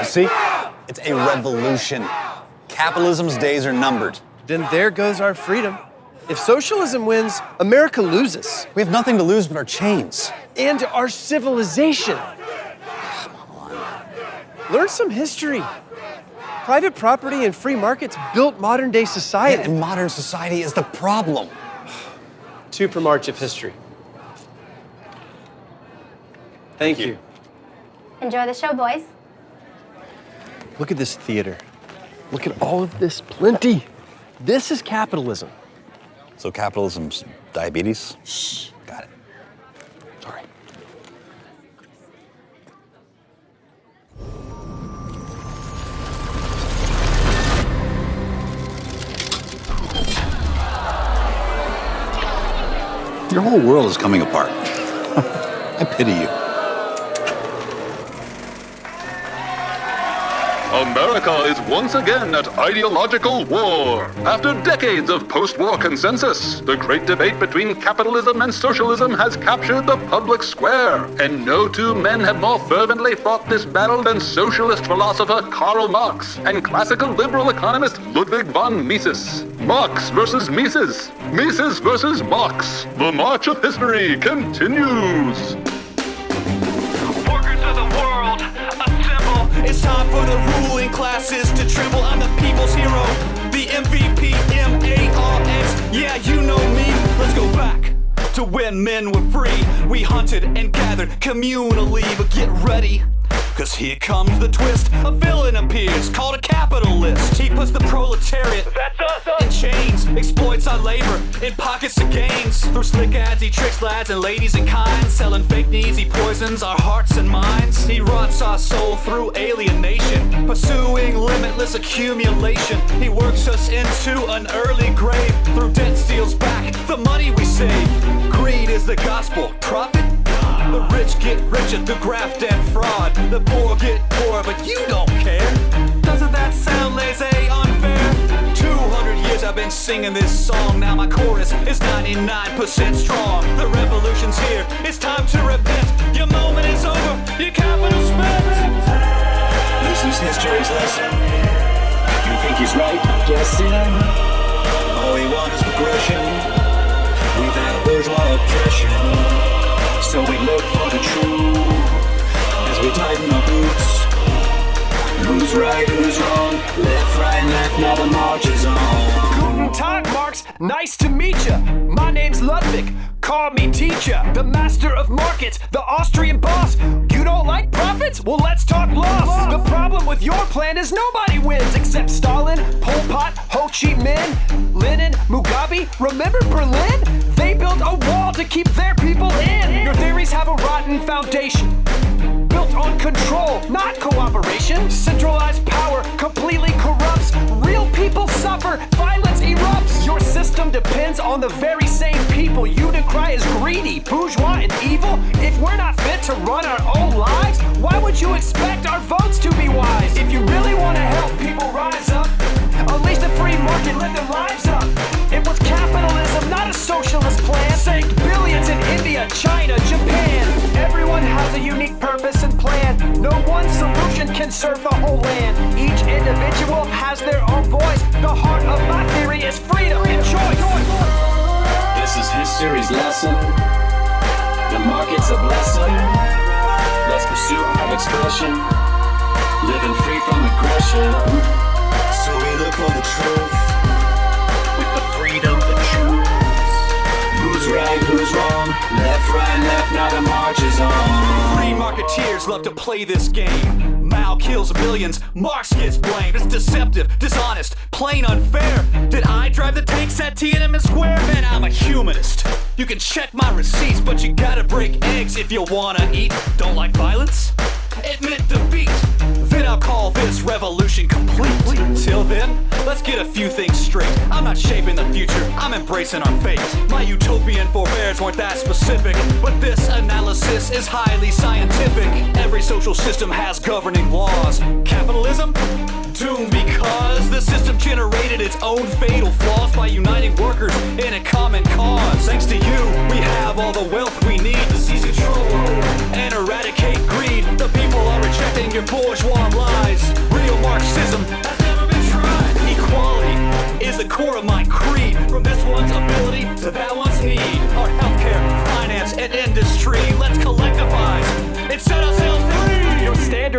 See? It's a revolution. Capitalism's days are numbered. Then there goes our freedom. If socialism wins, America loses. We have nothing to lose but our chains. And our civilization. Come on. Learn some history. Private property and free markets built modern-day society. Yeah, and modern society is the problem. 2 for March of history. Thank you. Enjoy the show, boys. Look at this theater. Look at all of this plenty. This is capitalism. So capitalism's diabetes? Shh. Got it. Sorry. Your whole world is coming apart. I pity you. America is once again at ideological war. After decades of post-war consensus, the great debate between capitalism and socialism has captured the public square. And no 2 men have more fervently fought this battle than socialist philosopher Karl Marx and classical liberal economist Ludwig von Mises. Marx versus Mises. Mises versus Marx. The march of history continues. Workers of the world, assemble. It's time for the ruling classes to tremble. I'm the people's hero, the MVP, M-A-R-X. Yeah, you know me. Let's go back to when men were free. We hunted and gathered communally, but get ready, cause here comes the twist. A villain appears, called a capitalist. He puts the proletariat, that's us, in chains, exploits our labor in pockets of gains. Through slick ads, he tricks lads and ladies in kind. Selling fake needs, he poisons our hearts and minds. He rots our soul through alienation, pursuing limitless accumulation. He works us into an early grave. Through debt steals back the money we save. Greed is the gospel, profit. The rich get richer through graft and fraud. The poor get poorer, but you don't care. Doesn't that sound laissez unfair? 200 years I've been singing this song. Now my chorus is 99% strong. The revolution's here, it's time to repent. Your moment is over, your capital spent. This is history's lesson. You think he's right? I'm guessing. All we want is progression without bourgeois oppression. So we look for the truth as we tighten our boots. Who's right, who's wrong? Left, right, left, now the march is on. Guten Tag, Marx. Nice to meet ya. My name's Ludwig. Call me teacher. The master of markets, the Austrian boss. You don't like profits? Well, let's talk loss. The problem with your plan is nobody wins except Stalin, Pol Pot, Ho Chi Minh, Lenin, Mugabe. Remember Berlin? They built a wall to keep their people in. Your theories have a rotten foundation, built on control, not cooperation. Centralized power completely corrupts. Real people suffer, violence erupts. Your system depends on the very same people you decry as greedy, bourgeois, and evil. If we're not fit to run our own lives, why would you expect our votes to be wise? If you really want to help people rise up, unleash the free market, let their lives up. It was capitalism, not a socialist plan. Saved billions in India, China, Japan. Everyone has a unique purpose and plan. No one solution can serve the whole land. Each individual has their own voice. The heart of my theory is freedom and choice. This is history's lesson. The market's a blessing. Let's pursue our expression, living free from aggression. So we look for the truth with the freedom to choose. Who's right, who's wrong? Left, right, left, now the march is on. Free marketeers love to play this game. Mao kills billions, Marx gets blamed. It's deceptive, dishonest, plain unfair. Did I drive the tanks at Tiananmen Square? Man, I'm a humanist. You can check my receipts, but you gotta break eggs if you wanna eat. Don't like violence? Admit defeat. Then I'll call this revolution complete. Till then, let's get a few things straight. I'm not shaping the future, I'm embracing our fate. My utopian forebears weren't that specific, but this analysis is highly scientific. Every social system has governing laws. Capitalism? Doomed because the system generated its own fatal flaws by uniting workers in a common cause. Thanks to you, we have all the wealth we need to seize control and eradicate greed. The people are rejecting your bourgeois lies.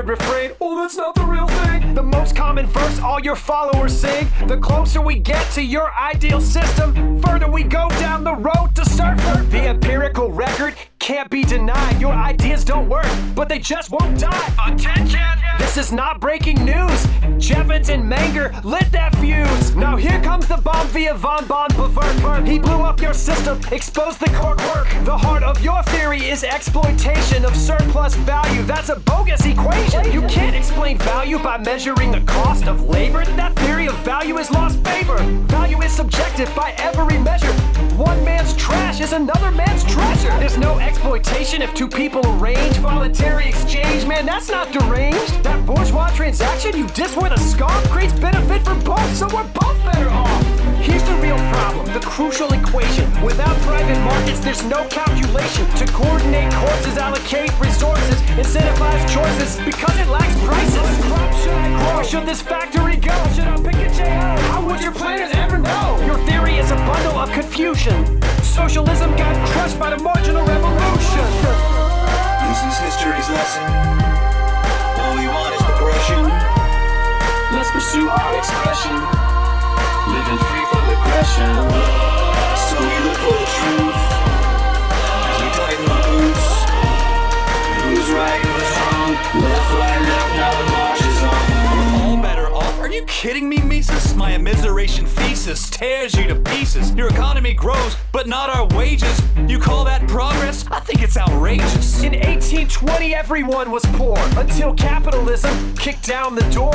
standard refrain, oh, that's not the real thing. The most common verse all your followers sing. The closer we get to your ideal system, further we go down the road to surfer. The empirical record can't be denied. Your ideas don't work, but they just won't die. Attention! This is not breaking news. Jevons and Menger lit that fuse. Now here comes the bomb via von Bevert. He blew up your system, exposed the core work. The heart of your theory is exploitation of surplus value. That's a bogus equation. You can't explain value by measuring the cost of labor. That theory of value is lost favor. Value is subjective by every measure. One man's trash is another man's treasure. There's no exploitation if two people arrange voluntary exchange. Man, that's not deranged. That bourgeois transaction you diss with a scarf creates benefit for both, so we're both better off. Here's the real problem, the crucial equation. Without private markets, there's no calculation to coordinate courses, allocate resources, incentivize choices because it lacks prices. What crop should I grow? Where should this factory go? Should I pick a J.O.? How would your planners ever know? Your theory is a bundle of confusion. Socialism got crushed by the marginal revolution. This is history's lesson. All we want is progression. Let's pursue our expression. Living free from aggression. So we look for the truth as we tighten the boots. Who's right, who's wrong? Left, right, left, now the march is on. All better off? Are you kidding me, Mises? My immiseration thesis tears you to pieces. Your economy grows, but not our wages. You call that progress? I think it's outrageous. In 1820, everyone was poor until capitalism kicked down the door.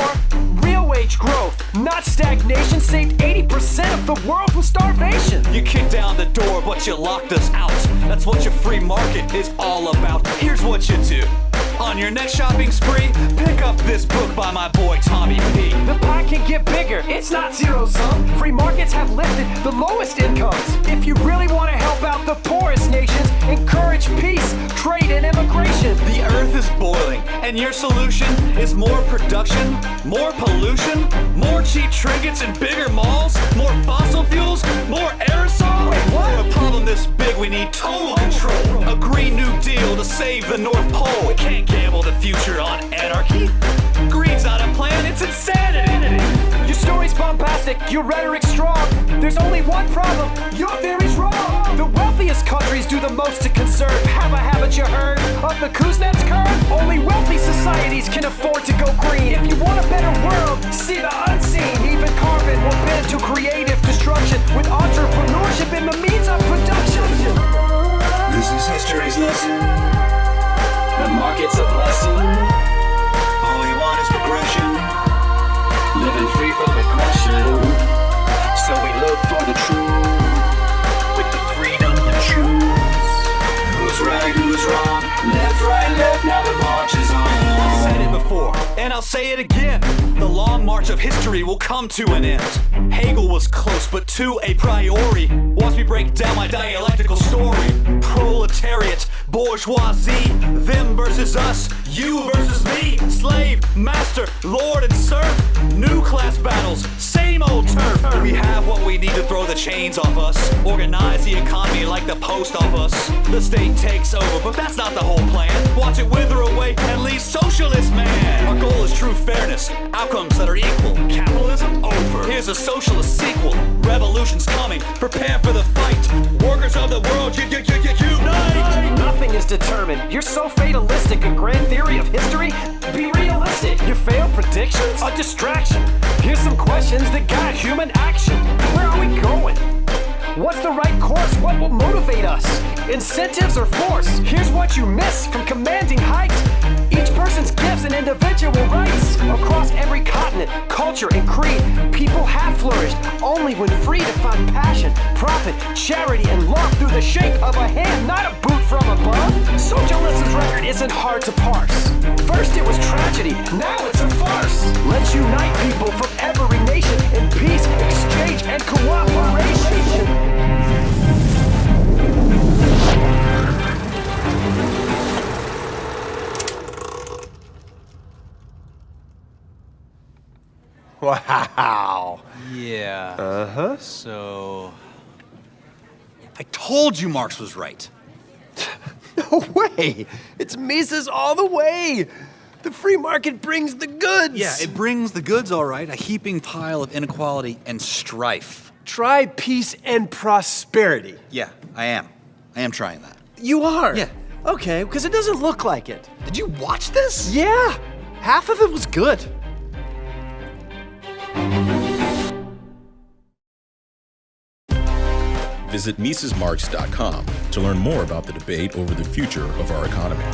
Real wage growth, not stagnation, saved 80% of the world from starvation. You kicked down the door, but you locked us out. That's what your free market is all about. Here's what you do. On your next shopping spree, pick up this book by my boy Tommy P. The pie can get bigger, it's not zero-sum. Free markets have lifted the lowest incomes. If you really want to help out the poorest nations, encourage peace, trade, and immigration. The earth is boiling, and your solution is more production, more pollution, more cheap trinkets and bigger malls, more fossil fuels, more aerosol. Wait, what? For a problem this big, we need total control. A Green New Deal to save the North Pole. We can't gamble the future on anarchy. Greed's not a plan, it's insanity. Your story's bombastic, your rhetoric's strong. There's only one problem, your theory's wrong. The wealthiest countries do the most to conserve. Haven't you heard of the Kuznets curve? Only wealthy societies can afford to go green. If you want a better world, see the unseen. Even carbon will bend to creative destruction with entrepreneurship in the means of production. This is history's lesson. The market's a blessing. All we want is progression. Living free from aggression. So we look for the truth with the freedom to choose. Who's right, who's wrong? Left, right, left, now the march is on. I said it before, and I'll say it again. The long march of history will come to an end. Hegel was close, but to a priori. Watch me break down my dialectical story. Proletariat, bourgeoisie, them versus us, you versus me. Slave, master, lord and serf. New class battles, same old turf. We have what we need to throw the chains off us. Organize the economy like the post office. The state takes over, but that's not the whole plan. Watch it wither away and leave socialist man. Our goal is true fairness, outcomes that are equal. Capitalism over. Here's a socialist sequel. Revolution's coming, prepare for the fight. Workers of the world, unite. Nothing is determined. You're so fatalistic. A grand theory of history? Be realistic. Your failed predictions? A distraction. Here's some questions that guide human action. Where are we going? What's the right course? What will motivate us? Incentives or force? Here's what you miss from commanding heights. Each person's gifts and individual rights. Across every continent, culture, and creed, people have flourished only when free to find passion, profit, charity, and love through the shake of a hand, not a boot from above. Socialism's record isn't hard to parse. First it was tragedy, now it's a farce. Let's unite people from every nation in peace, exchange, and cooperation. Wow. Yeah. So... I told you Marx was right. No way. It's Mises all the way. The free market brings the goods. Yeah, it brings the goods, all right. A heaping pile of inequality and strife. Try peace and prosperity. Yeah, I am. I am trying that. You are? Yeah. Okay, because it doesn't look like it. Did you watch this? Yeah, half of it was good. Visit MisesMarx.com to learn more about the debate over the future of our economy.